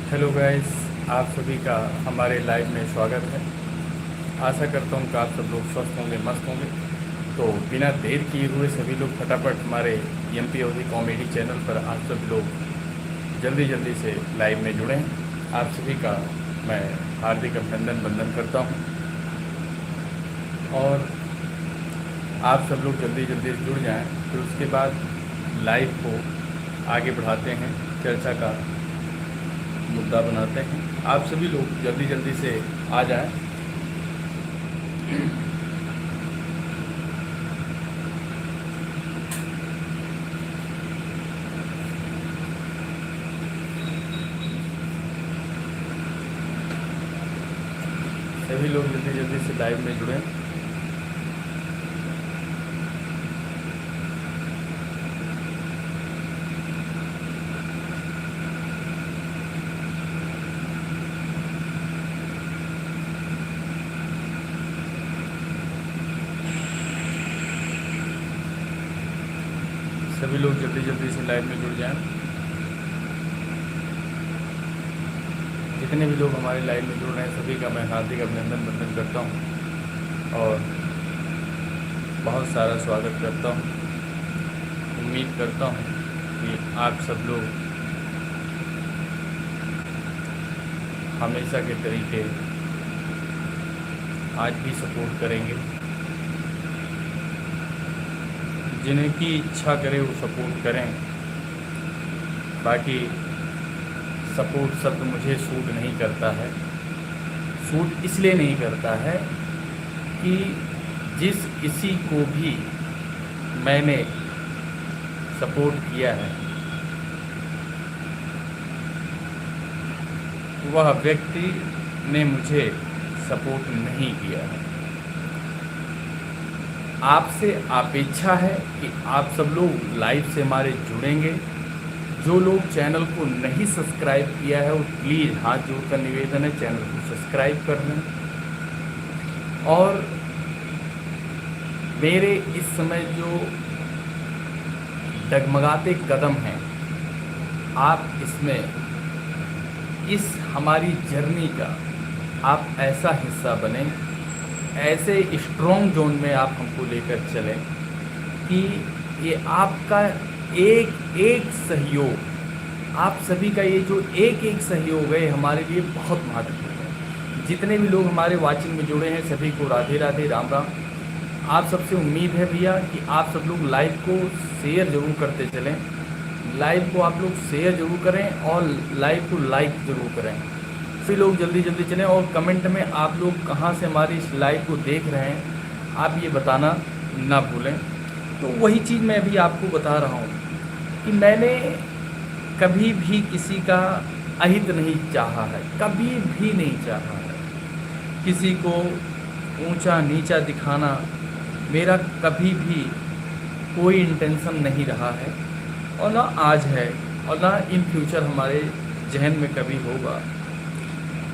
Hello guys, आप सभी का हमारे लाइव में स्वागत है। आशा करता हूँ कि आप सब लोग स्वस्थ होंगे, मस्त होंगे। तो बिना देर किए हुए सभी लोग फटाफट हमारे एमपी अवधी कॉमेडी चैनल पर आप सब लोग जल्दी जल्दी से लाइव में जुड़ें। आप सभी का मैं हार्दिक अभिनंदन वंदन करता हूँ और आप सब लोग जल्दी जल्दी जुड़ जाएं। फिर उसके बाद लाइव को आगे बढ़ाते हैं, चर्चा का मुद्दा बनाते हैं। आप सभी लोग जल्दी जल्दी से आ जाएं। सभी लोग जल्दी जल्दी से लाइव में जुड़ें। सभी लोग जल्दी जल्दी से लाइव में जुड़ जाएं। जितने भी लोग हमारे लाइव में जुड़ रहे हैं सभी का मैं हार्दिक अभिनंदन वंदन करता हूं और बहुत सारा स्वागत करता हूं। उम्मीद करता हूं कि आप सब लोग हमेशा के तरीके आज भी सपोर्ट करेंगे। जिन्हें की इच्छा करे वो सपोर्ट करें। बाकी सपोर्ट शब्द मुझे सूट नहीं करता है। सूट इसलिए नहीं करता है कि जिस किसी को भी मैंने सपोर्ट किया है वह व्यक्ति ने मुझे सपोर्ट नहीं किया है। आपसे अपेक्षा है कि आप सब लोग लाइव से हमारे जुड़ेंगे। जो लोग चैनल को नहीं सब्सक्राइब किया है वो प्लीज़ हाथ जोड़कर निवेदन है चैनल को सब्सक्राइब कर लें। और मेरे इस समय जो डगमगाते कदम हैं आप इसमें इस हमारी जर्नी का आप ऐसा हिस्सा बने, ऐसे स्ट्रॉन्ग जोन में आप हमको लेकर चलें कि ये आपका एक एक सहयोग, आप सभी का ये जो एक एक सहयोग है हमारे लिए बहुत महत्वपूर्ण है। जितने भी लोग हमारे वाचिंग में जुड़े हैं सभी को राधे राधे, राम राम। आप सबसे उम्मीद है भैया कि आप सब लोग लाइव को शेयर जरूर करते चलें। लाइव को आप लोग शेयर जरूर करें और लाइव को लाइक जरूर करें। सभी लोग जल्दी जल्दी चलें और कमेंट में आप लोग कहाँ से हमारी इस लाइव को देख रहे हैं आप ये बताना ना भूलें। तो वही चीज़ मैं अभी आपको बता रहा हूँ कि मैंने कभी भी किसी का अहित नहीं चाहा है, कभी भी नहीं चाहा है। किसी को ऊंचा नीचा दिखाना मेरा कभी भी कोई इंटेंशन नहीं रहा है और ना आज है और ना इन फ्यूचर हमारे जहन में कभी होगा।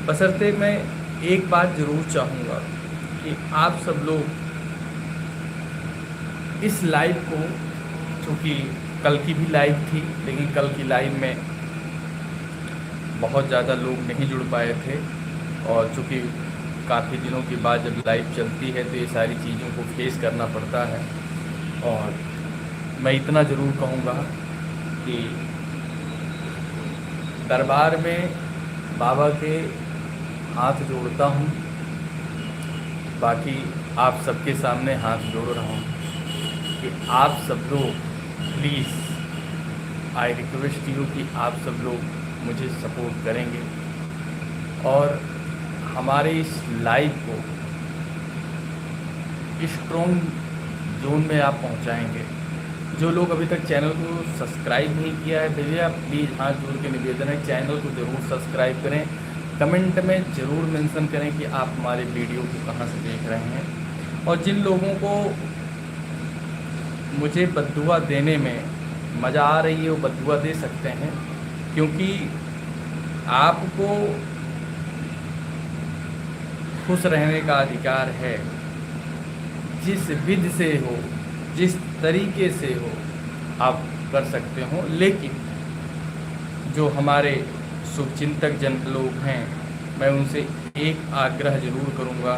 बशर्ते मैं एक बात ज़रूर चाहूँगा कि आप सब लोग इस लाइव को, चूँकि कल की भी लाइव थी लेकिन कल की लाइव में बहुत ज़्यादा लोग नहीं जुड़ पाए थे और चूँकि काफ़ी दिनों के बाद जब लाइव चलती है तो ये सारी चीज़ों को फेस करना पड़ता है। और मैं इतना ज़रूर कहूँगा कि दरबार में बाबा के हाथ जोड़ता हूँ, बाकी आप सबके सामने हाथ जोड़ रहा हूँ कि आप सब लोग प्लीज़ आई रिक्वेस्ट यू कि आप सब लोग मुझे सपोर्ट करेंगे और हमारे इस लाइव को स्ट्रॉन्ग जोन में आप पहुंचाएंगे। जो लोग अभी तक चैनल को सब्सक्राइब नहीं किया है भैया प्लीज़ हाथ जोड़ के निवेदन है चैनल को ज़रूर सब्सक्राइब करें। कमेंट में ज़रूर मेंशन करें कि आप हमारे वीडियो को कहां से देख रहे हैं। और जिन लोगों को मुझे बद्दुआ देने में मज़ा आ रही है वो बद्दुआ दे सकते हैं, क्योंकि आपको खुश रहने का अधिकार है। जिस विधि से हो, जिस तरीके से हो आप कर सकते हो, लेकिन जो हमारे शुभचिंतक जन लोग हैं, मैं उनसे एक आग्रह ज़रूर करूँगा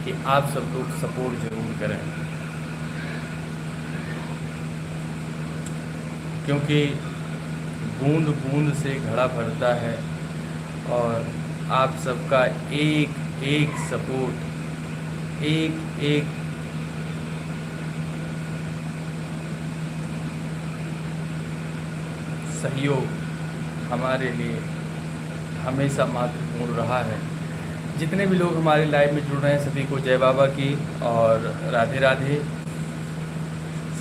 कि आप सब लोग सपोर्ट ज़रूर करें, क्योंकि बूंद बूंद से घड़ा भरता है और आप सबका एक एक सपोर्ट, एक एक सहयोग हमारे लिए हमेशा महत्वपूर्ण रहा है। जितने भी लोग हमारे लाइव में जुड़ रहे हैं सभी को जय बाबा की और राधे राधे।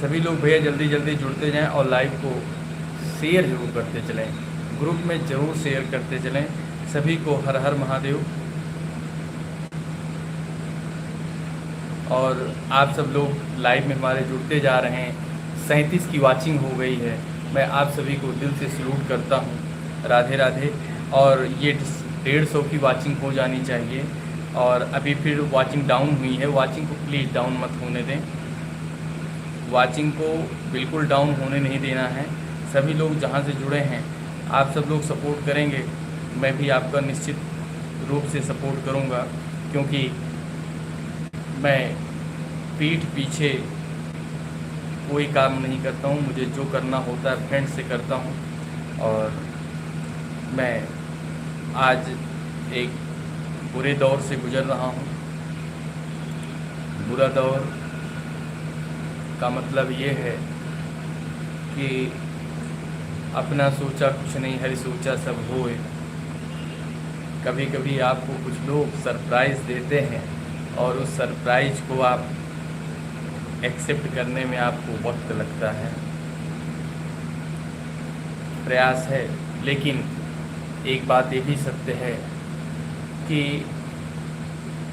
सभी लोग भैया जल्दी जल्दी जुड़ते जाएं और लाइव को शेयर जरूर करते चलें, ग्रुप में ज़रूर शेयर करते चलें। सभी को हर हर महादेव। और आप सब लोग लाइव में हमारे जुड़ते जा रहे हैं। 37 की वाचिंग हो गई है। मैं आप सभी को दिल से सल्यूट करता हूँ, राधे राधे। और ये 150 की वाचिंग हो जानी चाहिए। और अभी फिर वाचिंग डाउन हुई है, वाचिंग को प्लीज़ डाउन मत होने दें, वाचिंग को बिल्कुल डाउन होने नहीं देना है। सभी लोग जहाँ से जुड़े हैं आप सब लोग सपोर्ट करेंगे, मैं भी आपका निश्चित रूप से सपोर्ट करूँगा, क्योंकि मैं पीठ पीछे कोई काम नहीं करता हूँ। मुझे जो करना होता है फ्रेंड से करता हूँ। और मैं आज एक बुरे दौर से गुजर रहा हूँ। बुरा दौर का मतलब ये है कि अपना सोचा कुछ नहीं, हरि सोचा सब होए। कभी कभी आपको कुछ लोग सरप्राइज़ देते हैं और उस सरप्राइज़ को आप एक्सेप्ट करने में आपको वक्त लगता है, प्रयास है। लेकिन एक बात ये भी सत्य है कि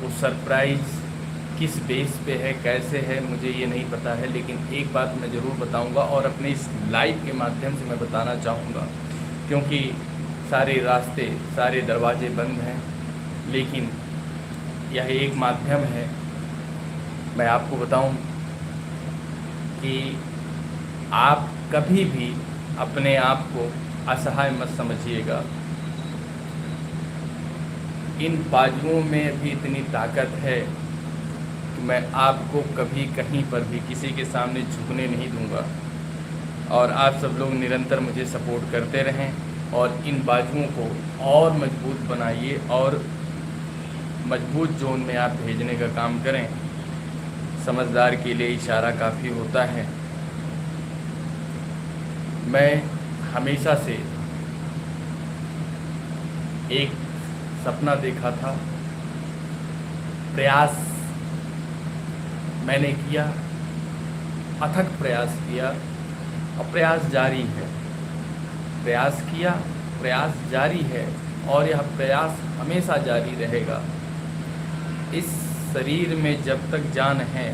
वो सरप्राइज़ किस बेस पे है, कैसे है, मुझे ये नहीं पता है। लेकिन एक बात मैं ज़रूर बताऊंगा और अपने इस लाइव के माध्यम से मैं बताना चाहूँगा, क्योंकि सारे रास्ते, सारे दरवाजे बंद हैं, लेकिन यह एक माध्यम है। मैं आपको बताऊं कि आप कभी भी अपने आप को असहाय मत समझिएगा। इन बाजुओं में भी इतनी ताकत है कि मैं आपको कभी कहीं पर भी किसी के सामने झुकने नहीं दूंगा। और आप सब लोग निरंतर मुझे सपोर्ट करते रहें और इन बाजुओं को और मजबूत बनाइए और मजबूत जोन में आप भेजने का काम करें। समझदार के लिए इशारा काफ़ी होता है। मैं हमेशा से एक सपना देखा था, प्रयास मैंने किया, अथक प्रयास किया और प्रयास जारी है। प्रयास किया, प्रयास जारी है और यह प्रयास हमेशा जारी रहेगा। इस शरीर में जब तक जान है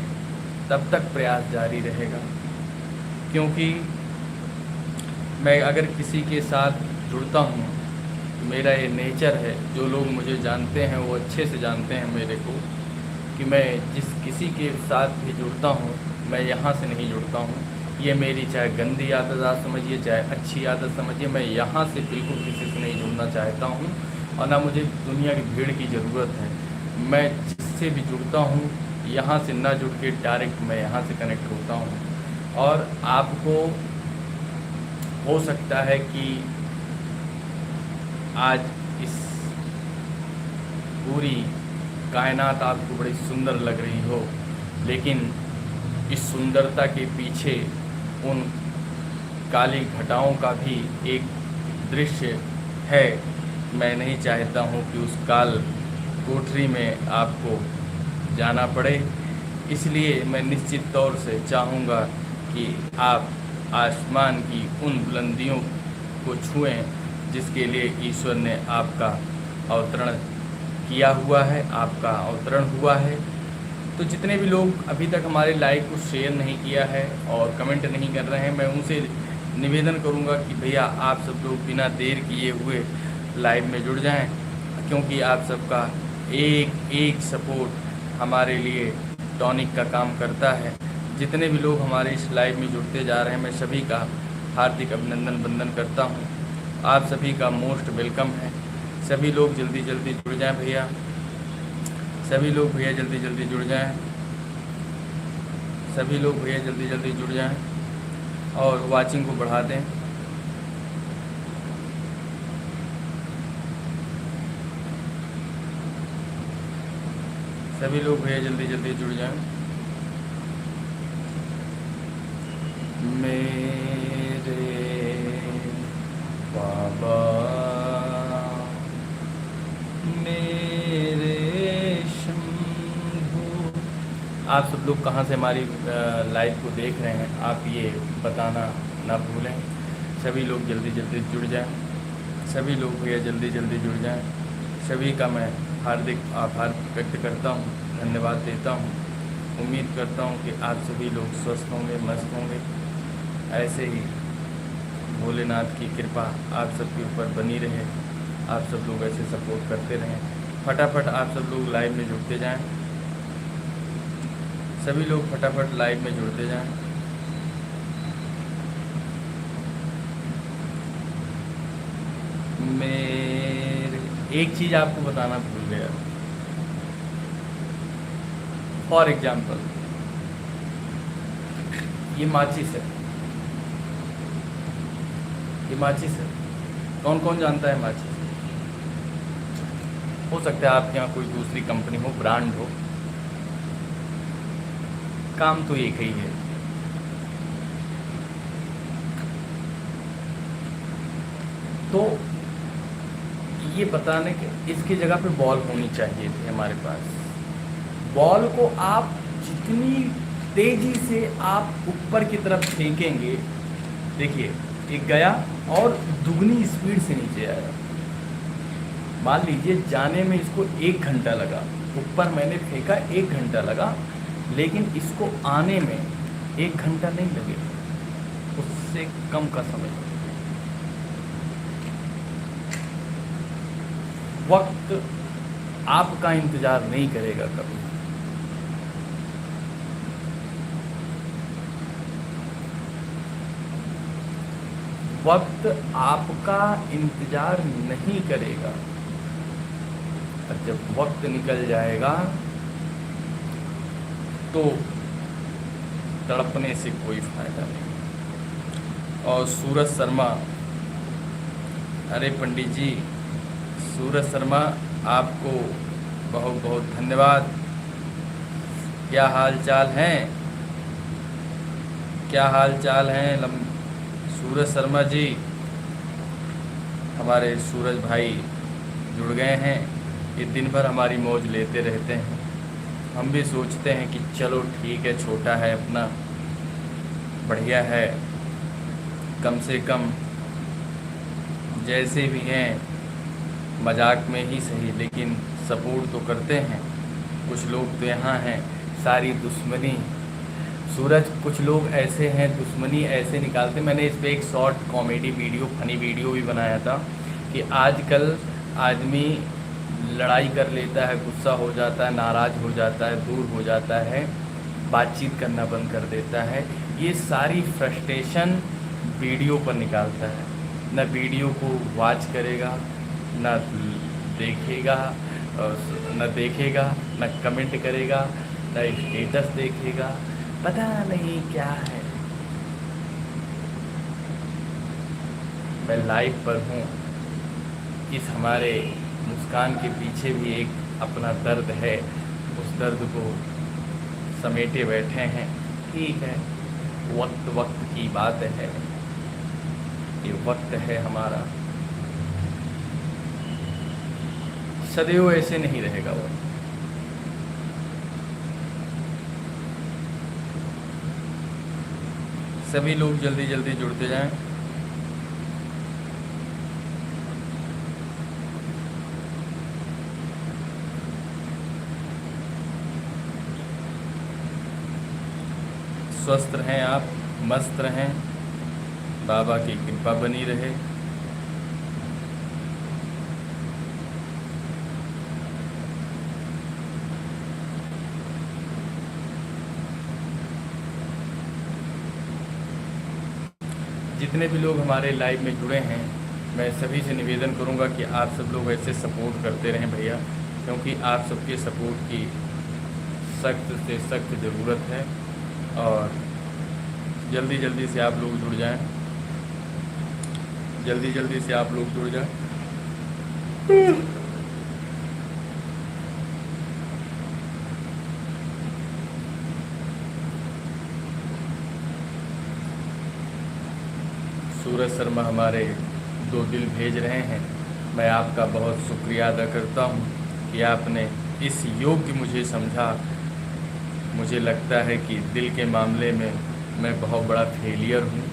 तब तक प्रयास जारी रहेगा, क्योंकि मैं अगर किसी के साथ जुड़ता हूँ, मेरा ये नेचर है। जो लोग मुझे जानते हैं वो अच्छे से जानते हैं मेरे को, कि मैं जिस किसी के साथ भी जुड़ता हूँ मैं यहाँ से नहीं जुड़ता हूँ। ये मेरी चाहे गंदी आदत आप समझिए, चाहे अच्छी आदत समझिए, मैं यहाँ से बिल्कुल किसी से नहीं जुड़ना चाहता हूँ और ना मुझे दुनिया की भीड़ की ज़रूरत है। मैं जिससे भी जुड़ता हूँ यहाँ से ना जुड़ के डायरेक्ट मैं यहाँ से कनेक्ट होता हूँ। और आपको हो सकता है कि आज इस पूरी कायनात आपको बड़ी सुंदर लग रही हो, लेकिन इस सुंदरता के पीछे उन काली घटाओं का भी एक दृश्य है। मैं नहीं चाहता हूँ कि उस काल कोठरी में आपको जाना पड़े, इसलिए मैं निश्चित तौर से चाहूँगा कि आप आसमान की उन बुलंदियों को छुएं जिसके लिए ईश्वर ने आपका अवतरण किया हुआ है, आपका अवतरण हुआ है। तो जितने भी लोग अभी तक हमारे लाइव को शेयर नहीं किया है और कमेंट नहीं कर रहे हैं, मैं उनसे निवेदन करूंगा कि भैया आप सब लोग बिना देर किए हुए लाइव में जुड़ जाएं, क्योंकि आप सबका एक एक सपोर्ट हमारे लिए टॉनिक का काम करता है। जितने भी लोग हमारे इस लाइव में जुड़ते जा रहे हैं, मैं सभी का हार्दिक अभिनंदन वंदन करता हूं। आप सभी का मोस्ट वेलकम है। सभी लोग जल्दी जल्दी जुड़ जाएं भैया, सभी लोग भैया जल्दी जल्दी जुड़ जाएं, सभी लोग भैया जल्दी जल्दी जुड़ जाएं और वाचिंग को बढ़ा दें। सभी लोग भैया जल्दी जल्दी जुड़ जाएं। मेरे बाबा मेरे शंभू, आप सब लोग कहाँ से हमारी लाइव को देख रहे हैं आप ये बताना ना भूलें। सभी लोग जल्दी जल्दी जुड़ जाएं, सभी लोग भैया जल्दी जल्दी जुड़ जाएं। सभी का मैं हार्दिक आभार व्यक्त करता हूँ, धन्यवाद देता हूँ। उम्मीद करता हूँ कि आप सभी लोग स्वस्थ होंगे, मस्त होंगे। ऐसे ही भोलेनाथ की कृपा आप सबके ऊपर बनी रहे, आप सब लोग ऐसे सपोर्ट करते रहें। फटाफट आप सब लोग लाइव में जुड़ते जाएं, सभी लोग फटाफट लाइव में जुड़ते जाएं। मेरे एक चीज़ आपको बताना भूल गया। फॉर एग्जाम्पल ये माचिस है, ये माचिस है। कौन कौन जानता है माचिस? हो सकता है आपके यहाँ कोई दूसरी कंपनी हो, ब्रांड हो, काम तो एक ही है। तो ये बताने के इसकी जगह पे बॉल होनी चाहिए थी हमारे पास। बॉल को आप जितनी तेजी से आप ऊपर की तरफ फेंकेंगे, देखिए एक गया और दुगनी स्पीड से नीचे आया। मान लीजिए जाने में इसको 1 घंटा लगा, ऊपर मैंने फेंका 1 घंटा लगा, लेकिन इसको आने में 1 घंटा नहीं लगेगा, उससे कम का समय। वक्त आपका इंतजार नहीं करेगा कभी। वक्त आपका इंतजार नहीं करेगा, और जब वक्त निकल जाएगा तो तड़पने से कोई फायदा नहीं। और सूरज शर्मा, अरे पंडित जी सूरज शर्मा, आपको बहुत बहुत धन्यवाद। क्या हाल चाल हैं, क्या हाल चाल हैं सूरज शर्मा जी? हमारे सूरज भाई जुड़ गए हैं, ये दिन भर हमारी मौज लेते रहते हैं। हम भी सोचते हैं कि चलो ठीक है, छोटा है अपना, बढ़िया है, कम से कम जैसे भी हैं मजाक में ही सही, लेकिन सपोर्ट तो करते हैं। कुछ लोग तो यहाँ हैं सारी दुश्मनी, सूरज कुछ लोग ऐसे हैं दुश्मनी ऐसे निकालते। मैंने इस पर एक short comedy video, funny video भी बनाया था कि आजकल आदमी लड़ाई कर लेता है, गुस्सा हो जाता है, नाराज़ हो जाता है, दूर हो जाता है, बातचीत करना बंद कर देता है। ये सारी फ्रस्ट्रेशन वीडियो पर निकालता है। न वीडियो को वॉच करेगा, न देखेगा, न कमेंट करेगा, न स्टेटस देखेगा, पता नहीं क्या है। मैं लाइव पर हूँ, इस हमारे मुस्कान के पीछे भी एक अपना दर्द है, उस दर्द को समेटे बैठे हैं। ठीक है, वक्त की बात है, ये वक्त है हमारा, सदैव ऐसे नहीं रहेगा वो। सभी लोग जल्दी जल्दी जुड़ते जाएं। स्वस्थ रहें आप, मस्त रहें, बाबा की कृपा बनी रहे। जितने भी लोग हमारे लाइव में जुड़े हैं मैं सभी से निवेदन करूंगा कि आप सब लोग ऐसे सपोर्ट करते रहें भैया, क्योंकि आप सबके सपोर्ट की सख्त से सख्त ज़रूरत है। और जल्दी जल्दी से आप लोग जुड़ जाएं, जल्दी जल्दी से आप लोग जुड़ जाएं। सूरज शर्मा हमारे 2 दिल भेज रहे हैं। मैं आपका बहुत शुक्रिया अदा करता हूं कि आपने इस योग्य मुझे समझा। मुझे लगता है कि दिल के मामले में मैं बहुत बड़ा फेलियर हूं,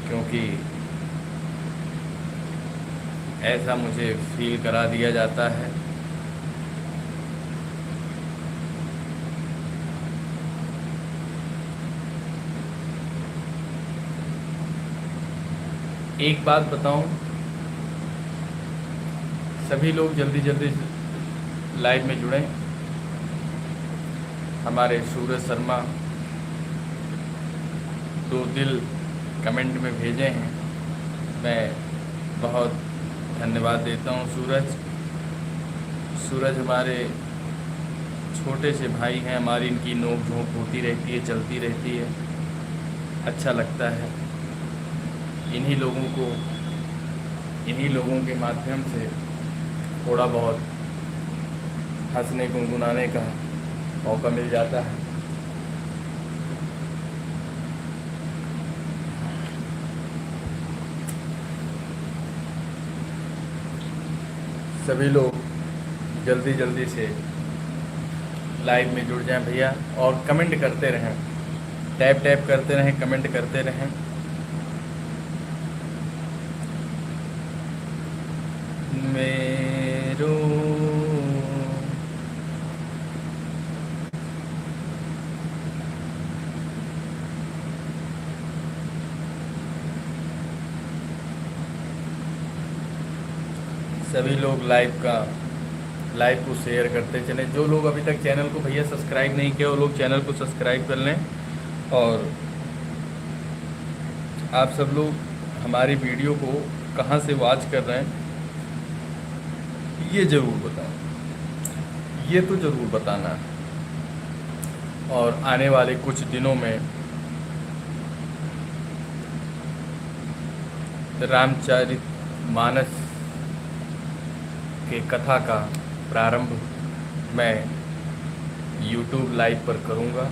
क्योंकि ऐसा मुझे फील करा दिया जाता है। एक बात बताऊं, सभी लोग जल्दी जल्दी लाइव में जुड़ें। हमारे सूरज शर्मा 2 दिल कमेंट में भेजे हैं, मैं बहुत धन्यवाद देता हूं। सूरज हमारे छोटे से भाई हैं, हमारी इनकी नोक झोंक होती रहती है, चलती रहती है, अच्छा लगता है। इन्हीं लोगों के माध्यम से थोड़ा बहुत हंसने गुनगुनाने का मौका मिल जाता है। सभी लोग जल्दी जल्दी से लाइव में जुड़ जाएं भैया, और कमेंट करते रहें, टैप टैप करते रहें, कमेंट करते रहें। मेरो सभी लोग लाइव को शेयर करते चलें। जो लोग अभी तक चैनल को भैया सब्सक्राइब नहीं किया, वो लोग चैनल को सब्सक्राइब कर लें। और आप सब लोग हमारी वीडियो को कहाँ से वॉच कर रहे हैं ये ज़रूर बताएं, ये तो ज़रूर बताना। और आने वाले कुछ दिनों में रामचरितमानस के कथा का प्रारंभ मैं YouTube लाइव पर करूँगा।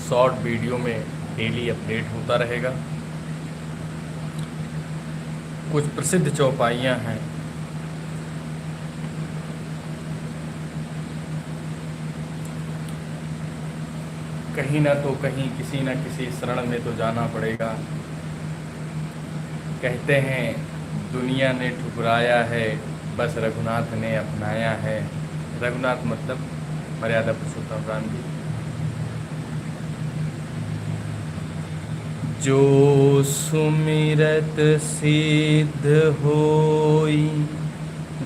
शॉर्ट वीडियो में डेली अपडेट होता रहेगा। कुछ प्रसिद्ध चौपाइयाँ हैं, कहीं ना तो कहीं किसी न किसी शरण में तो जाना पड़ेगा। कहते हैं दुनिया ने ठुकराया है, बस रघुनाथ ने अपनाया है। रघुनाथ मतलब मर्यादा पुरुषोत्तम राम जी। जो सुमिरत सिद्ध होई,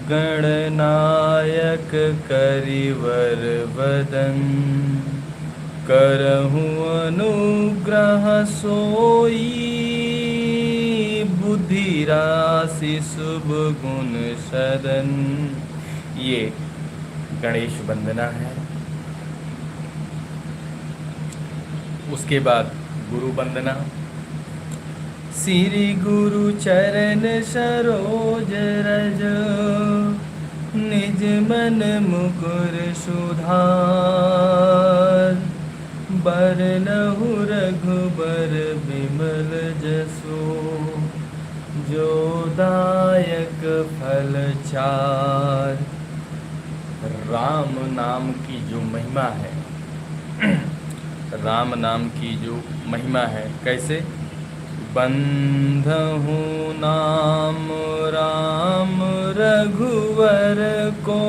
गणनायक करिवर वदन। करहु अनुग्रह सोई, बुद्धि राशि शुभ गुण सदन। ये गणेश वंदना है। उसके बाद गुरु वंदना। श्री गुरु चरण सरोज रज, निज मन मुकुर सुधार। बरनहु रघुबर बिमल जसो, जो दायक फल चार। राम नाम की जो महिमा है, राम नाम की जो महिमा है, कैसे? बंधहु नाम राम रघुवर को,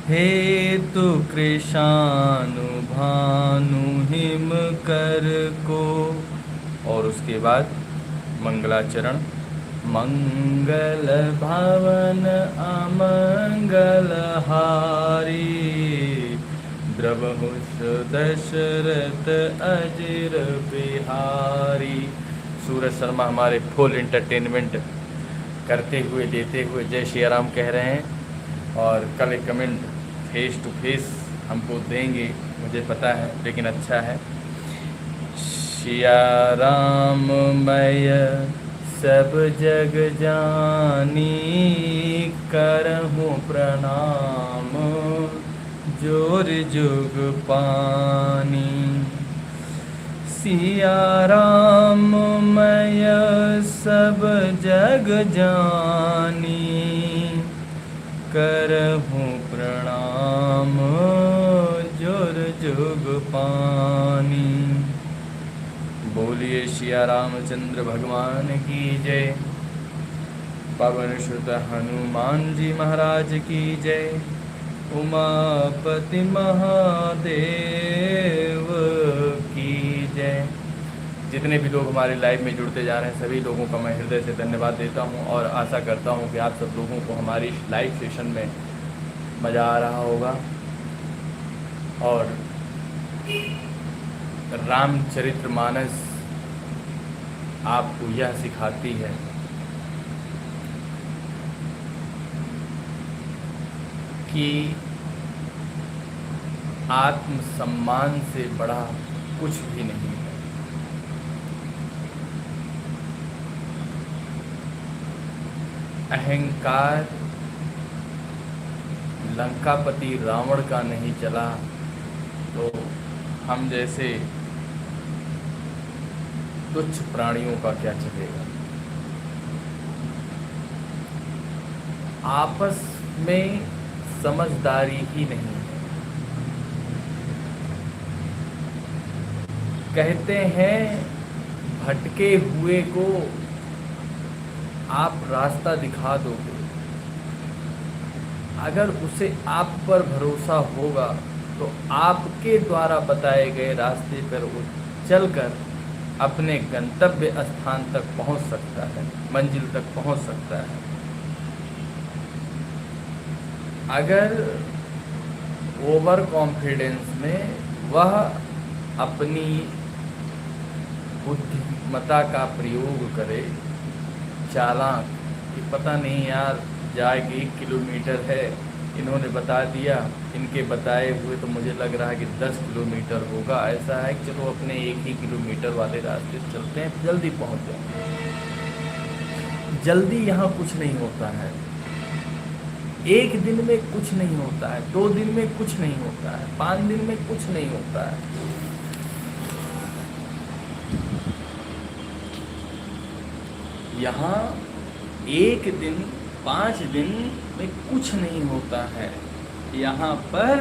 हेतु कृशानु भानु हिम कर को। और उसके बाद मंगलाचरण। मंगल भवन अमंगल हारी, द्रवहुष दशरथ अजर बिहारी। सूरज शर्मा हमारे फुल एंटरटेनमेंट करते हुए देते हुए जय श्री राम कह रहे हैं, और कल एक कमेंट फेस टू फेस हमको देंगे मुझे पता है, लेकिन अच्छा है। सिया राम मय सब जग जानी, करहूँ प्रणाम जोर जुग पानी। सिया राम मय सब जग जानी, करहूँ प्रणाम जोर जुग पानी। बोलिए सिया रामचंद्र भगवान की जय। पवन सुत हनुमान जी महाराज की जय। उमापति महादेव की जय। जितने भी लोग हमारे लाइव में जुड़ते जा रहे हैं सभी लोगों का मैं हृदय से धन्यवाद देता हूं, और आशा करता हूं कि आप सब लोगों को हमारी इस लाइव सेशन में मज़ा आ रहा होगा। और रामचरितमानस आपको यह सिखाती है कि आत्मसम्मान से बड़ा कुछ भी नहीं है। अहंकार लंकापति रावण का नहीं चला तो हम जैसे तुच्छ प्राणियों का क्या चलेगा। आपस में समझदारी ही नहीं है। कहते हैं भटके हुए को आप रास्ता दिखा दोगे, अगर उसे आप पर भरोसा होगा तो आपके द्वारा बताए गए रास्ते पर वो चलकर अपने गंतव्य स्थान तक पहुंच सकता है, मंजिल तक पहुंच सकता है। अगर ओवर कॉन्फिडेंस में वह अपनी बुद्धिमत्ता का प्रयोग करे, चालाक कि पता नहीं यार जाके 1 किलोमीटर है, इन्होंने बता दिया, इनके बताए हुए तो मुझे लग रहा है कि 10 किलोमीटर होगा, ऐसा है कि चलो अपने 1 ही किलोमीटर वाले रास्ते से चलते हैं, जल्दी पहुंच जाएंगे। जल्दी यहाँ कुछ नहीं होता है। 1 दिन में कुछ नहीं होता है, 2 दिन में कुछ नहीं होता है, 5 दिन में कुछ नहीं होता है। यहाँ 1 दिन 5 दिन में कुछ नहीं होता है। यहाँ पर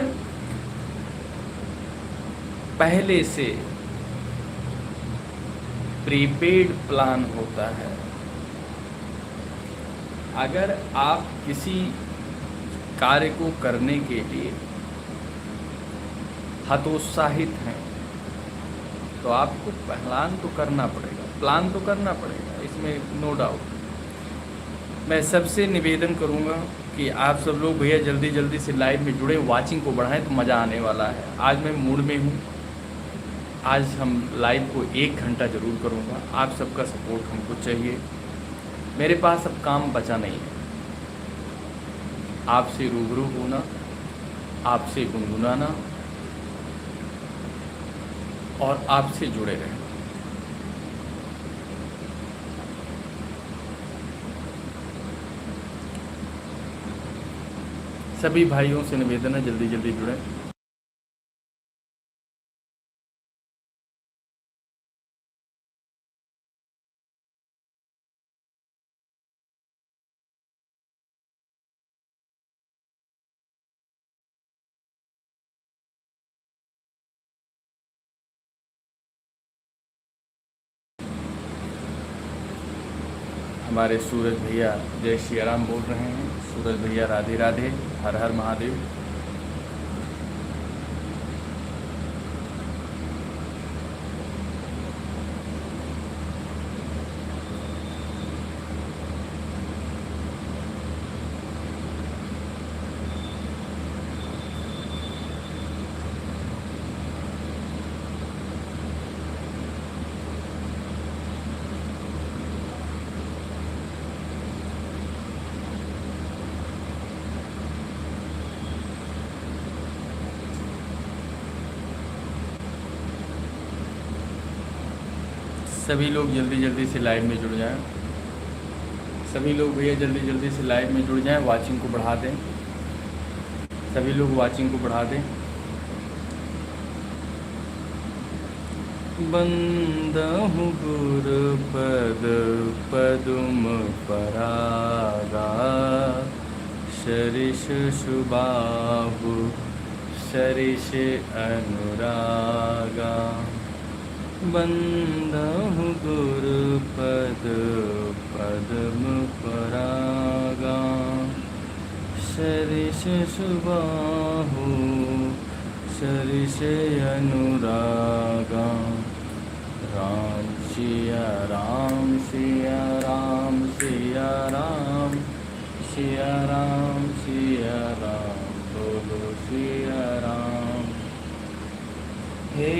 पहले से प्रीपेड प्लान होता है। अगर आप किसी कार्य को करने के लिए हतोत्साहित हैं तो आपको प्लान तो करना पड़ेगा, इसमें नो डाउट। मैं सबसे निवेदन करूंगा कि आप सब लोग भैया जल्दी जल्दी से लाइव में जुड़े, वाचिंग को बढ़ाएं तो मज़ा आने वाला है। आज मैं मूड में हूँ, आज हम लाइव को 1 घंटा ज़रूर करूँगा। आप सबका सपोर्ट हमको चाहिए। मेरे पास अब काम बचा नहीं है। आपसे रूबरू होना, आपसे गुनगुनाना और आपसे जुड़े रहना। सभी भाइयों से निवेदन है जल्दी जल्दी जुड़ें। हमारे सूरज भैया जय श्री राम बोल रहे हैं। सूरज भैया राधे राधे, हर हर महादेव। सभी लोग जल्दी जल्दी से लाइव में जुड़ जाएं। सभी लोग भैया जल्दी जल्दी से लाइव में जुड़ जाएं, वाचिंग को बढ़ा दें। सभी लोग वाचिंग को बढ़ा दें। बंदहु गुरु पद पदुम परागा, शरीष सुबाहु शरीष अनुरागा। बंदहु गुरु पद पद्म परागा, शरीष सुबाहु शरीष अनुरागा। राम सिया राम सिया राम सिया राम सिया राम सिया राम बोलो सिया राम। हे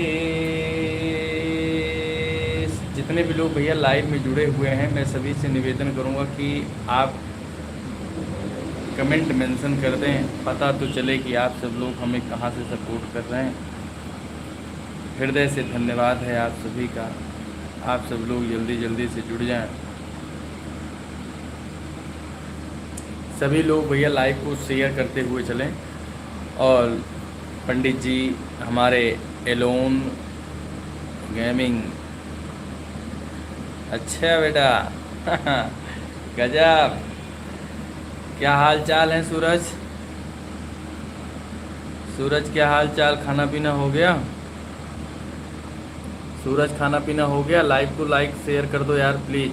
जितने भी लोग भैया लाइव में जुड़े हुए हैं, मैं सभी से निवेदन करूंगा कि आप कमेंट मेंशन कर दें, पता तो चले कि आप सब लोग हमें कहाँ से सपोर्ट कर रहे हैं। हृदय से धन्यवाद है आप सभी का। आप सब लोग जल्दी जल्दी से जुड़ जाएं। सभी लोग भैया लाइव को शेयर करते हुए चलें। और पंडित जी हमारे एलोन गेमिंग, अच्छा बेटा गजब, क्या हाल चाल है सूरज? सूरज क्या हाल चाल? खाना पीना हो गया? सूरज खाना पीना हो गया? लाइव को लाइक शेयर कर दो यार प्लीज।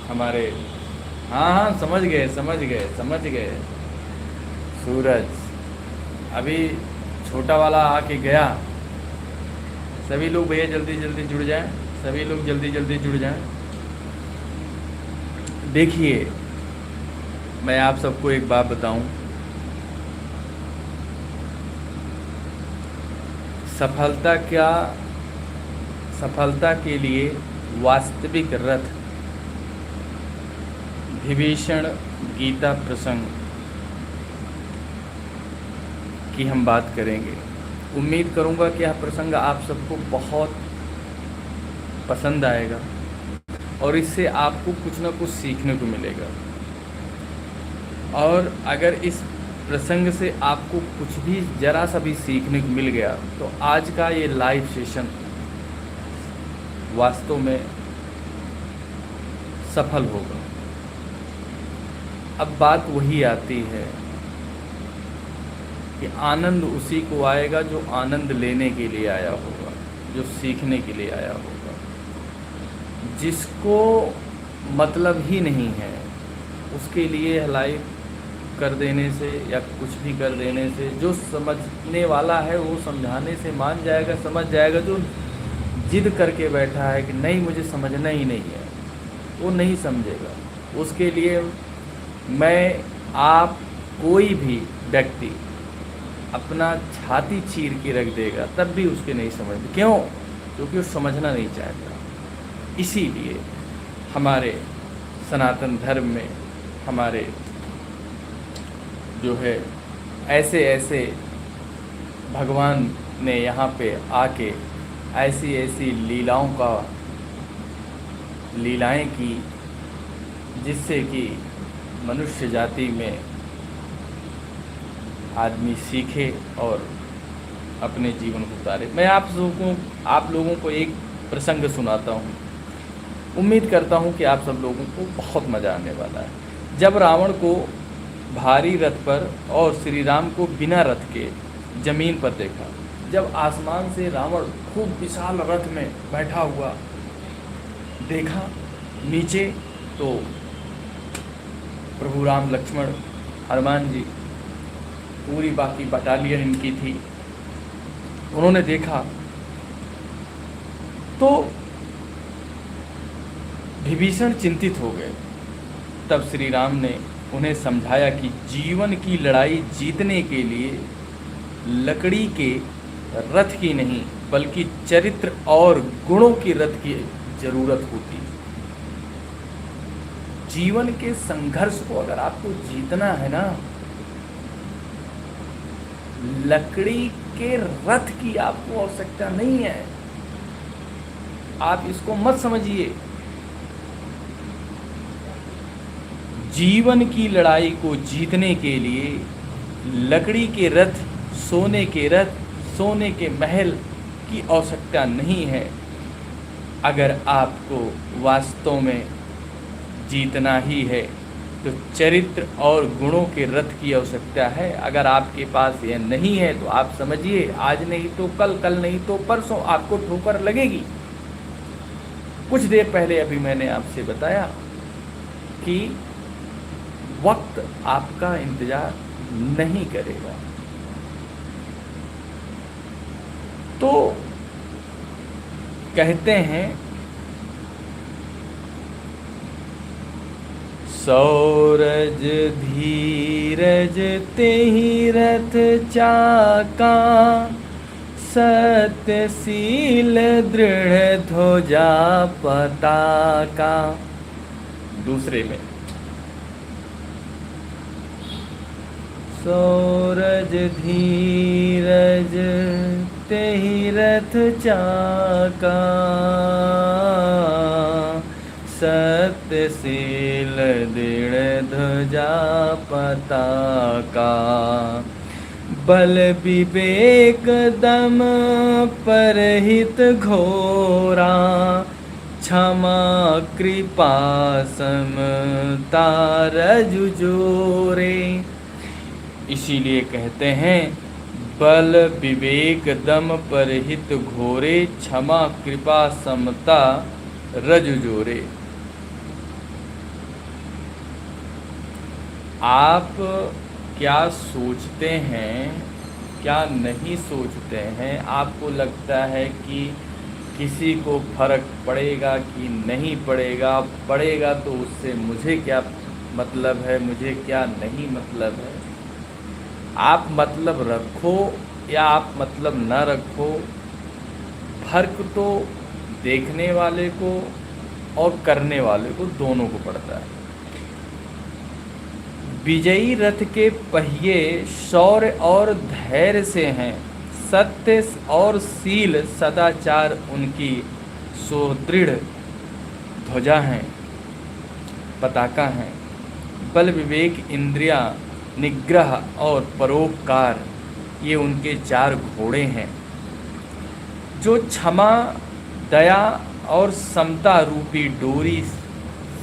हमारे हाँ हाँ समझ गए समझ गए समझ गए। सूरज अभी छोटा वाला आके गया। सभी लोग भैया जल्दी जल्दी जुड़ जाएं। सभी लोग जल्दी जल्दी जुड़ जाएं। देखिए मैं आप सबको एक बात बताऊं, सफलता के लिए वास्तविक रथ विभीषण गीता प्रसंग की हम बात करेंगे। उम्मीद करूंगा कि यह प्रसंग आप सबको बहुत पसंद आएगा और इससे आपको कुछ ना कुछ सीखने को मिलेगा। और अगर इस प्रसंग से आपको कुछ भी जरा सा भी सीखने को मिल गया तो आज का ये लाइव सेशन वास्तव में सफल होगा। अब बात वही आती है कि आनंद उसी को आएगा जो आनंद लेने के लिए आया होगा, जो सीखने के लिए आया होगा। जिसको मतलब ही नहीं है उसके लिए लाइव कर देने से या कुछ भी कर देने से, जो समझने वाला है वो समझाने से मान जाएगा, समझ जाएगा। जो जिद करके बैठा है कि नहीं मुझे समझना ही नहीं है, वो नहीं समझेगा। उसके लिए मैं आप कोई भी व्यक्ति अपना छाती चीर के रख देगा तब भी उसके नहीं समझ। क्यों? क्योंकि वो समझना नहीं चाहता। इसीलिए हमारे सनातन धर्म में हमारे जो है ऐसे ऐसे भगवान ने यहाँ पे आके ऐसी ऐसी लीलाएं की जिससे कि मनुष्य जाति में आदमी सीखे और अपने जीवन को उतारे। मैं आप लोगों को एक प्रसंग सुनाता हूँ। उम्मीद करता हूँ कि आप सब लोगों को बहुत मज़ा आने वाला है। जब रावण को भारी रथ पर और श्री राम को बिना रथ के जमीन पर देखा, जब आसमान से रावण खूब विशाल रथ में बैठा हुआ देखा नीचे, तो प्रभु राम लक्ष्मण हनुमान जी, पूरी बाकी बटालियन इनकी थी। उन्होंने देखा तो विभीषण चिंतित हो गए। तब श्री राम ने उन्हें समझाया कि जीवन की लड़ाई जीतने के लिए लकड़ी के रथ की नहीं बल्कि चरित्र और गुणों की रथ की जरूरत होती है। जीवन के संघर्ष को अगर आपको जीतना है ना, लकड़ी के रथ की आपको आवश्यकता नहीं है। आप इसको मत समझिए। जीवन की लड़ाई को जीतने के लिए लकड़ी के रथ, सोने के रथ, सोने के महल की आवश्यकता नहीं है। अगर आपको वास्तव में जीतना ही है तो चरित्र और गुणों के रथ की आवश्यकता है। अगर आपके पास यह नहीं है तो आप समझिए आज नहीं तो कल, कल नहीं तो परसों आपको ठोकर लगेगी। कुछ देर पहले अभी मैंने आपसे बताया कि वक्त आपका इंतजार नहीं करेगा। तो कहते हैं सौरज धीरज तेहि रथ चाका, सत्यशील दृढ़ ध्वजा पताका। दूसरे में सौरज धीरज तेहि रथ चाका, सत्यशील दृढ़ ध्वजा पताका। बल विवेक दम परहित घोरा, क्षमा कृपा समता रजु जोरे। इसीलिए कहते हैं बल विवेक दम परहित घोरे, क्षमा कृपा समता रजु जोरे। आप क्या सोचते हैं, क्या नहीं सोचते हैं? आपको लगता है कि किसी को फर्क पड़ेगा कि नहीं पड़ेगा? पड़ेगा तो उससे मुझे क्या मतलब है, मुझे क्या नहीं मतलब है? आप मतलब रखो या आप मतलब न रखो, फर्क तो देखने वाले को और करने वाले को दोनों को पड़ता है। विजयी रथ के पहिए शौर्य और धैर्य से हैं, सत्य और शील सदाचार उनकी सुदृढ़ ध्वजा हैं, पताका हैं। बल विवेक इंद्रिया निग्रह और परोपकार ये उनके चार घोड़े हैं। जो क्षमा दया और समता रूपी डोरी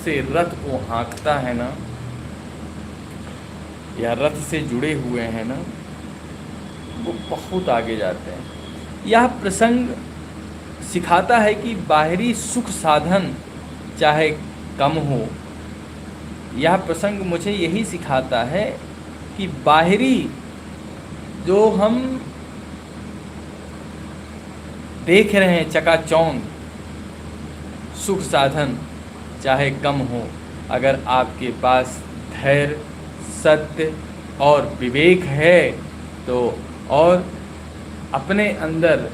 से रथ को हाँकता है ना, या रथ से जुड़े हुए हैं ना, वो बहुत आगे जाते हैं। यह प्रसंग सिखाता है कि बाहरी सुख साधन चाहे कम हो, यह प्रसंग मुझे यही सिखाता है कि बाहरी जो हम देख रहे हैं चकाचौंध सुख साधन चाहे कम हो, अगर आपके पास धैर्य, सत्य और विवेक है तो, और अपने अंदर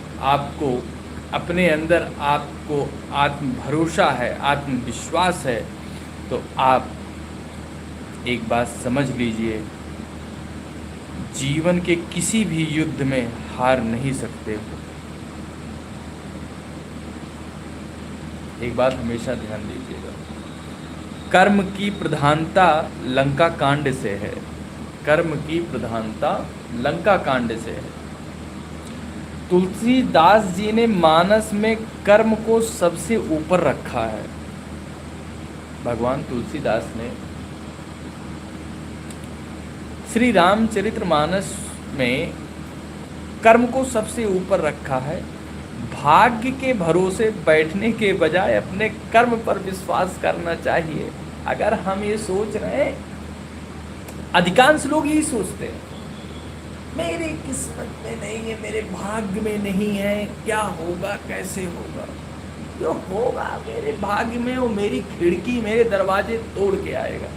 आपको आत्म भरोसा है, आत्मविश्वास है, तो आप एक बात समझ लीजिए, जीवन के किसी भी युद्ध में हार नहीं सकते हो। एक बात हमेशा ध्यान दीजिएगा, कर्म की प्रधानता लंका कांड से है। कर्म की प्रधानता लंका कांड से है। तुलसीदास जी ने मानस में कर्म को सबसे ऊपर रखा है। भगवान तुलसीदास ने श्री रामचरितमानस में कर्म को सबसे ऊपर रखा है। भाग्य के भरोसे बैठने के बजाय अपने कर्म पर विश्वास करना चाहिए। अगर हम ये सोच रहे हैं अधिकांश लोग यही सोचते हैं, मेरी किस्मत में नहीं है, मेरे भाग्य में नहीं है, क्या होगा, कैसे होगा। जो होगा मेरे भाग्य में, वो मेरी खिड़की, मेरे दरवाजे तोड़ के आएगा।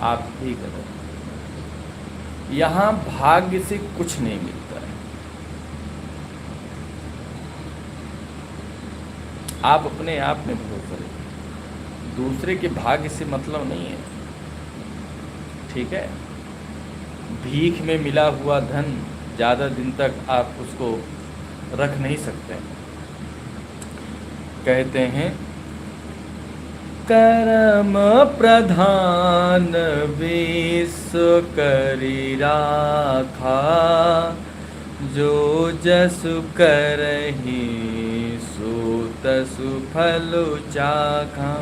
आप ही करो, यहां भाग्य से कुछ नहीं मिलता है। आप अपने आप में भरोसा रखिए, दूसरे के भाग्य से मतलब नहीं है, ठीक है। भीख में मिला हुआ धन ज़्यादा दिन तक आप उसको रख नहीं सकते। कहते हैं कर्म प्रधान विश्व करी राखा, जो जसु करहि सो तसु फल चाखा।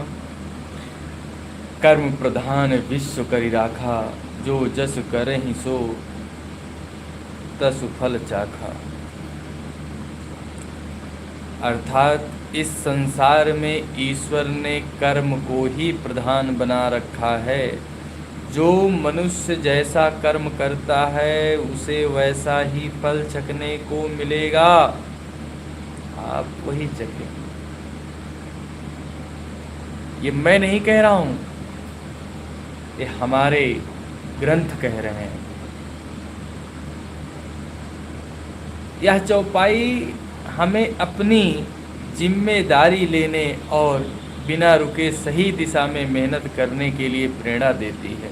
कर्म प्रधान विश्व करी राखा, जो जस करहि सो तसु फल चाखा। अर्थात इस संसार में ईश्वर ने कर्म को ही प्रधान बना रखा है। जो मनुष्य जैसा कर्म करता है उसे वैसा ही फल चखने को मिलेगा। आप वही चखें। ये मैं नहीं कह रहा हूँ, ये हमारे ग्रंथ कह रहे हैं। यह चौपाई हमें अपनी जिम्मेदारी लेने और बिना रुके सही दिशा में मेहनत करने के लिए प्रेरणा देती है।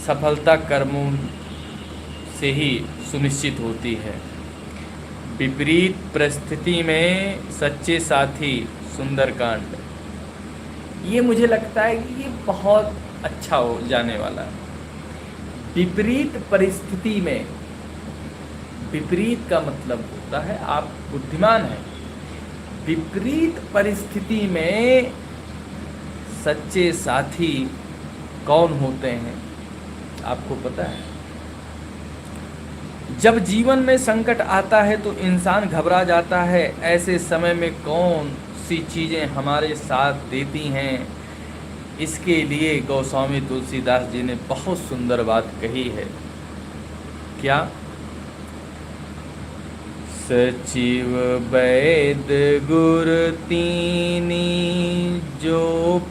सफलता कर्मों से ही सुनिश्चित होती है। विपरीत परिस्थिति में सच्चे साथी, सुंदरकांड। ये मुझे लगता है कि ये बहुत अच्छा हो जाने वाला है। विपरीत परिस्थिति में, विपरीत का मतलब होता है आप बुद्धिमान हैं। विपरीत परिस्थिति में सच्चे साथी कौन होते हैं आपको पता है? जब जीवन में संकट आता है तो इंसान घबरा जाता है। ऐसे समय में कौन सी चीज़ें हमारे साथ देती हैं, इसके लिए गोस्वामी तुलसीदास जी ने बहुत सुंदर बात कही है। क्या? सचिव वैद्य गुर तीनी, जो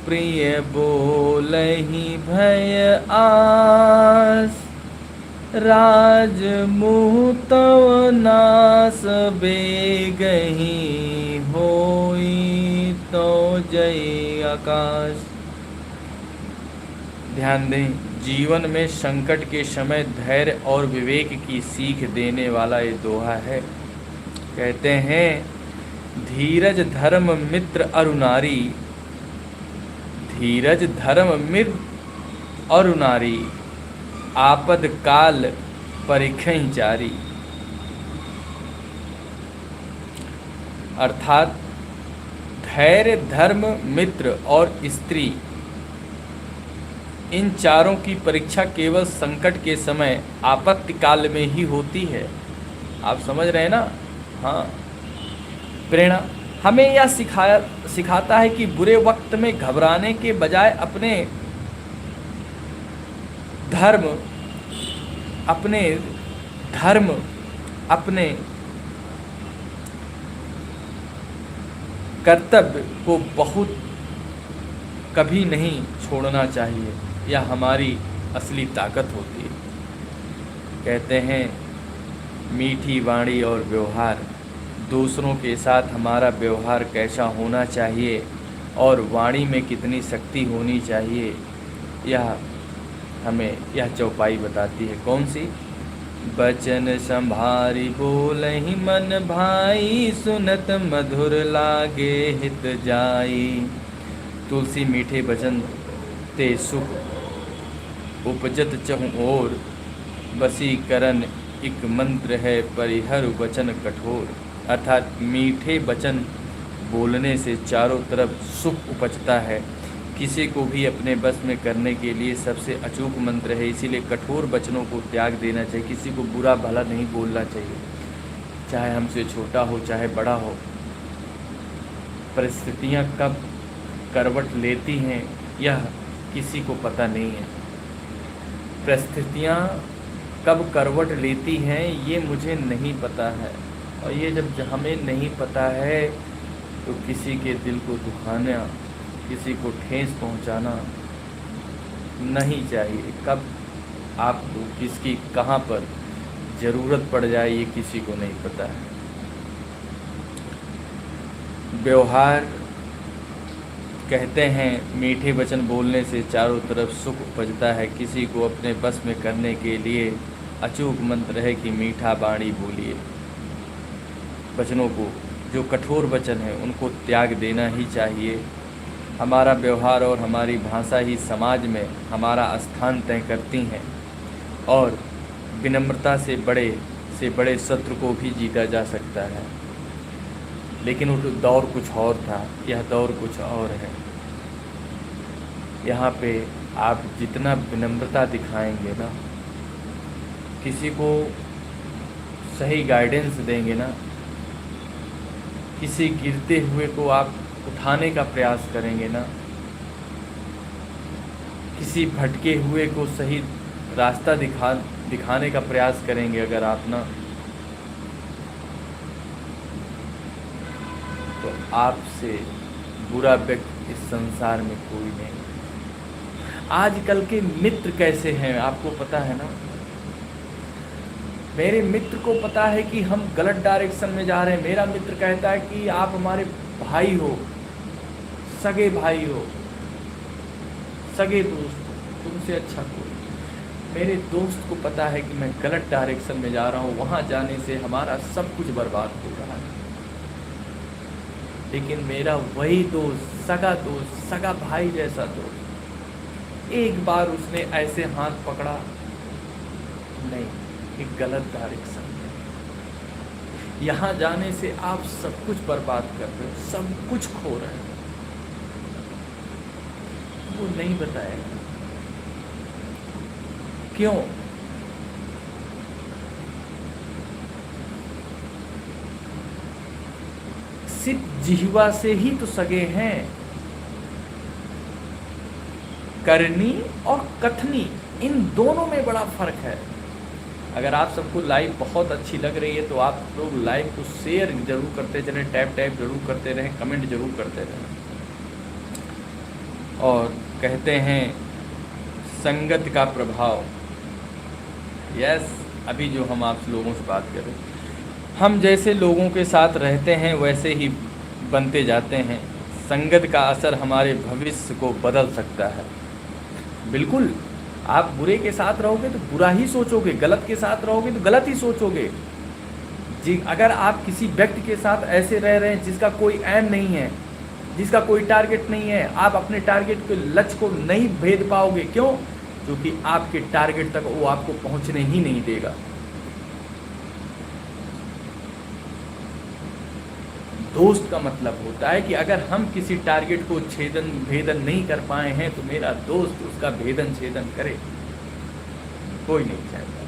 प्रिय बोलहि भय आस। राज मुँह तव नास बेगहि, होई तो जय आकाश। ध्यान दें, जीवन में संकट के समय धैर्य और विवेक की सीख देने वाला ये दोहा है। कहते हैं, धीरज धर्म मित्र अरुनारी, धीरज धर्म मित्र अरुनारी, आपद काल परिखहि चारी। अर्थात धैर्य, धर्म, मित्र और स्त्री, इन चारों की परीक्षा केवल संकट के समय, आपत्ति काल में ही होती है। आप समझ रहे हैं ना? हाँ। प्रेरणा हमें यह सिखाता है कि बुरे वक्त में घबराने के बजाय अपने धर्म, अपने कर्तव्य को बहुत कभी नहीं छोड़ना चाहिए। यह हमारी असली ताकत होती है। कहते हैं, मीठी वाणी और व्यवहार, दूसरों के साथ हमारा व्यवहार कैसा होना चाहिए और वाणी में कितनी शक्ति होनी चाहिए, यह हमें यह चौपाई बताती है। कौन सी? बचन संभारी बोलहि मन भाई, सुनत मधुर लागे हित जाई। तुलसी मीठे वचन ते सुख उपजत चहुँ ओर, वशीकरण एक मंत्र है परिहर वचन कठोर। अर्थात मीठे वचन बोलने से चारों तरफ सुख उपजता है। किसी को भी अपने बस में करने के लिए सबसे अचूक मंत्र है। इसीलिए कठोर वचनों को त्याग देना चाहिए। किसी को बुरा भला नहीं बोलना चाहिए, चाहे हमसे छोटा हो चाहे बड़ा हो। परिस्थितियाँ कब करवट लेती हैं यह किसी को पता नहीं है। परिस्थितियाँ कब करवट लेती हैं ये मुझे नहीं पता है, और ये जब हमें नहीं पता है तो किसी के दिल को दुखाना, किसी को ठेस पहुंचाना नहीं चाहिए। कब आपको किसकी कहाँ पर ज़रूरत पड़ जाए ये किसी को नहीं पता है। व्यवहार कहते हैं मीठे वचन बोलने से चारों तरफ सुख उपजता है। किसी को अपने बस में करने के लिए अचूक मंत्र है कि मीठा बाणी बोलिए। वचनों को, जो कठोर वचन है उनको त्याग देना ही चाहिए। हमारा व्यवहार और हमारी भाषा ही समाज में हमारा स्थान तय करती हैं, और विनम्रता से बड़े शत्रु को भी जीता जा सकता है। लेकिन वो दौर कुछ और था, यह दौर कुछ और है। यहाँ पे आप जितना विनम्रता दिखाएंगे ना, किसी को सही गाइडेंस देंगे ना, किसी गिरते हुए को आप उठाने का प्रयास करेंगे ना, किसी भटके हुए को सही रास्ता दिखाने का प्रयास करेंगे अगर आप ना, तो आपसे बुरा व्यक्ति इस संसार में कोई नहीं। आजकल के मित्र कैसे हैं आपको पता है ना। मेरे मित्र को पता है कि हम गलत डायरेक्शन में जा रहे हैं। मेरा मित्र कहता है कि आप हमारे भाई हो, सगे भाई हो, सगे दोस्त हो, तुमसे अच्छा कोई। मेरे दोस्त को पता है कि मैं गलत डायरेक्शन में जा रहा हूँ, वहाँ जाने से हमारा सब कुछ बर्बाद हो रहा है। लेकिन मेरा वही दोस्त, सगा भाई जैसा दोस्त, एक बार उसने ऐसे हाथ पकड़ा, नहीं, एक गलत डायरेक्शन में। यहाँ जाने से आप सब कुछ बर्बाद कर रहे हो, सब कुछ खो रहे हो। वो नहीं बताएगा क्यों? सिर्फ जिह्वा से ही तो सगे हैं। करनी और कथनी, इन दोनों में बड़ा फर्क है। अगर आप सबको लाइव बहुत अच्छी लग रही है तो आप लोग लाइव को शेयर जरूर करते चलें, टैप जरूर करते रहें, कमेंट जरूर करते रहें। और कहते हैं संगत का प्रभाव। यस, अभी जो हम आप लोगों से बात कर रहे हैं, हम जैसे लोगों के साथ रहते हैं वैसे ही बनते जाते हैं। संगत का असर हमारे भविष्य को बदल सकता है। बिल्कुल, आप बुरे के साथ रहोगे तो बुरा ही सोचोगे, गलत के साथ रहोगे तो गलत ही सोचोगे जी। अगर आप किसी व्यक्ति के साथ ऐसे रह रहे हैं जिसका कोई एम नहीं है, जिसका कोई टारगेट नहीं है, आप अपने टारगेट के लक्ष्य को नहीं भेद पाओगे। क्यों? क्योंकि आपके टारगेट तक वो आपको पहुंचने ही नहीं देगा। दोस्त का मतलब होता है कि अगर हम किसी टारगेट को भेदन नहीं कर पाए हैं तो मेरा दोस्त उसका भेदन छेदन करे। कोई नहीं चाहता,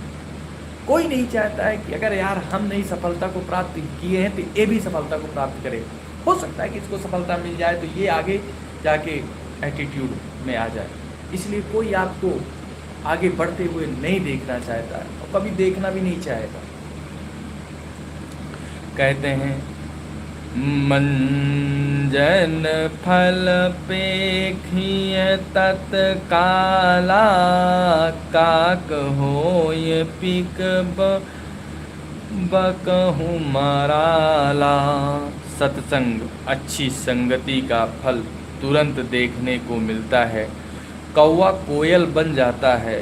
कोई नहीं चाहता है कि अगर यार हम नहीं सफलता को प्राप्त किए हैं तो ये भी सफलता को प्राप्त करे। हो सकता है कि इसको सफलता मिल जाए तो ये आगे जाके एटीट्यूड में आ जाए। इसलिए कोई आपको आगे बढ़ते हुए नहीं देखना चाहता है और कभी देखना भी नहीं चाहेगा। कहते हैं मंजन फल पेखिय तत्काला, काक होय पिक बकहु मराला। सत्संग, अच्छी संगति का फल तुरंत देखने को मिलता है। कौवा कोयल बन जाता है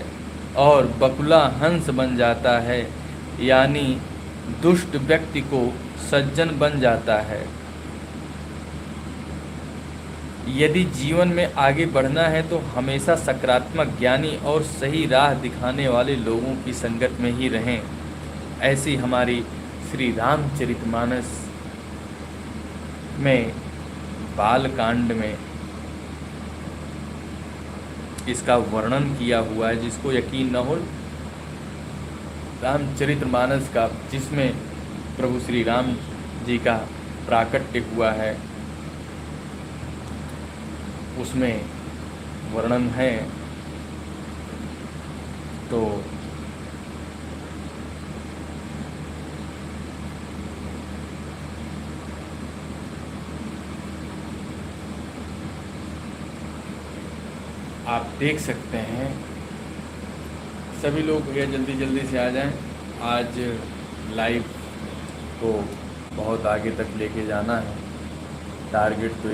और बकुला हंस बन जाता है, यानी दुष्ट व्यक्ति को सज्जन बन जाता है। यदि जीवन में आगे बढ़ना है तो हमेशा सकारात्मक, ज्ञानी और सही राह दिखाने वाले लोगों की संगत में ही रहें। ऐसी हमारी श्री रामचरितमानस में बालकांड में इसका वर्णन किया हुआ है। जिसको यकीन न हो, रामचरितमानस का, जिसमें प्रभु श्री राम जी का प्राकट्य हुआ है, उसमें वर्णन है, तो आप देख सकते हैं। सभी लोग भैया जल्दी जल्दी से आ जाएं। आज लाइव को बहुत आगे तक लेके जाना है, टारगेट तो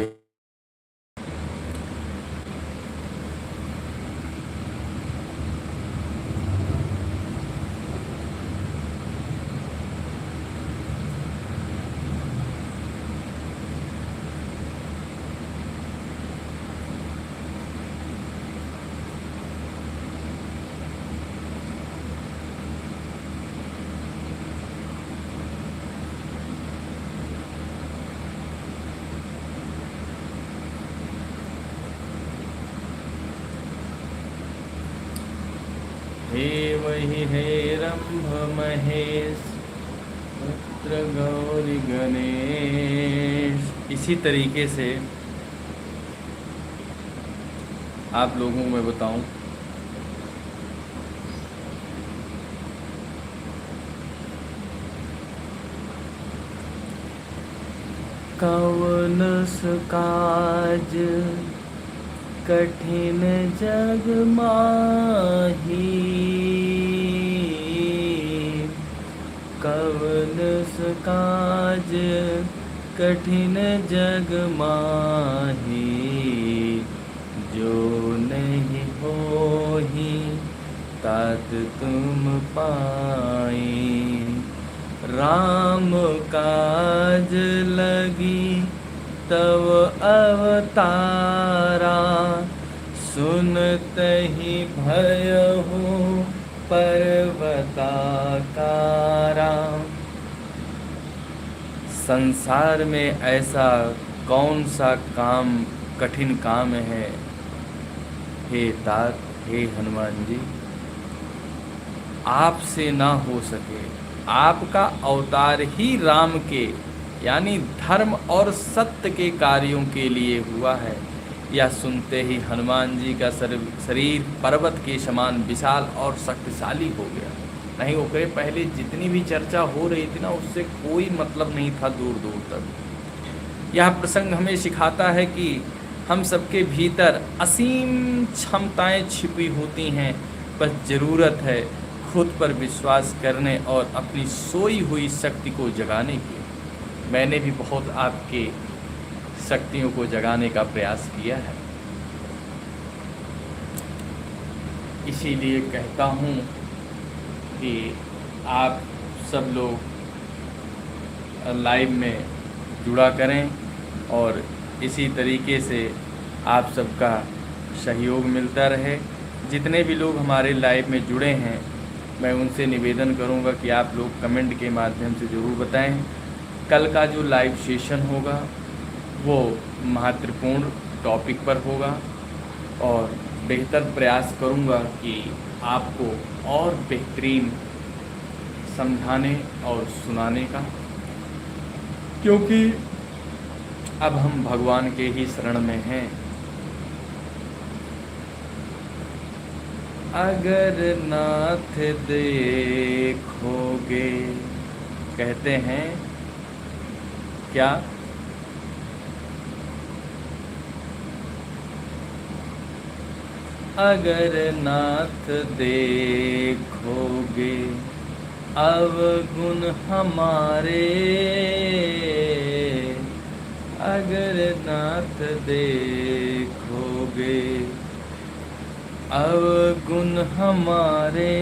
हे वही हे रंभ महेश पुत्र गौरी गणेश। इसी तरीके से आप लोगों को मैं बताऊं, कवन काज कठिन जग माही, कवन काज कठिन जग माही, जो नहीं होही तात तुम पाई। राम काज लगी तव अवतारा, सुनतहि भयहु पर्वताकारा। संसार में ऐसा कौन सा काम कठिन काम है हे तात, हे हनुमान जी, आपसे ना हो सके। आपका अवतार ही राम के यानी धर्म और सत्य के कार्यों के लिए हुआ है। यह सुनते ही हनुमान जी का शरीर पर्वत के समान विशाल और शक्तिशाली हो गया। नहीं वो कहे पहले जितनी भी चर्चा हो रही थी ना, उससे कोई मतलब नहीं था दूर दूर तक। यह प्रसंग हमें सिखाता है कि हम सबके भीतर असीम क्षमताएं छिपी होती हैं, बस ज़रूरत है खुद पर विश्वास करने और अपनी सोई हुई शक्ति को जगाने की। मैंने भी बहुत आपके शक्तियों को जगाने का प्रयास किया है, इसीलिए कहता हूँ कि आप सब लोग लाइव में जुड़ा करें और इसी तरीके से आप सबका सहयोग मिलता रहे। जितने भी लोग हमारे लाइव में जुड़े हैं, मैं उनसे निवेदन करूंगा कि आप लोग कमेंट के माध्यम से ज़रूर बताएं। कल का जो लाइव सेशन होगा वो महत्वपूर्ण टॉपिक पर होगा और बेहतर प्रयास करूंगा कि आपको और बेहतरीन समझाने और सुनाने का, क्योंकि अब हम भगवान के ही शरण में हैं। अगर नाथ देखोगे, कहते हैं क्या, अगर नाथ देखोगे अवगुण हमारे, अगर नाथ देखोगे अवगुण हमारे,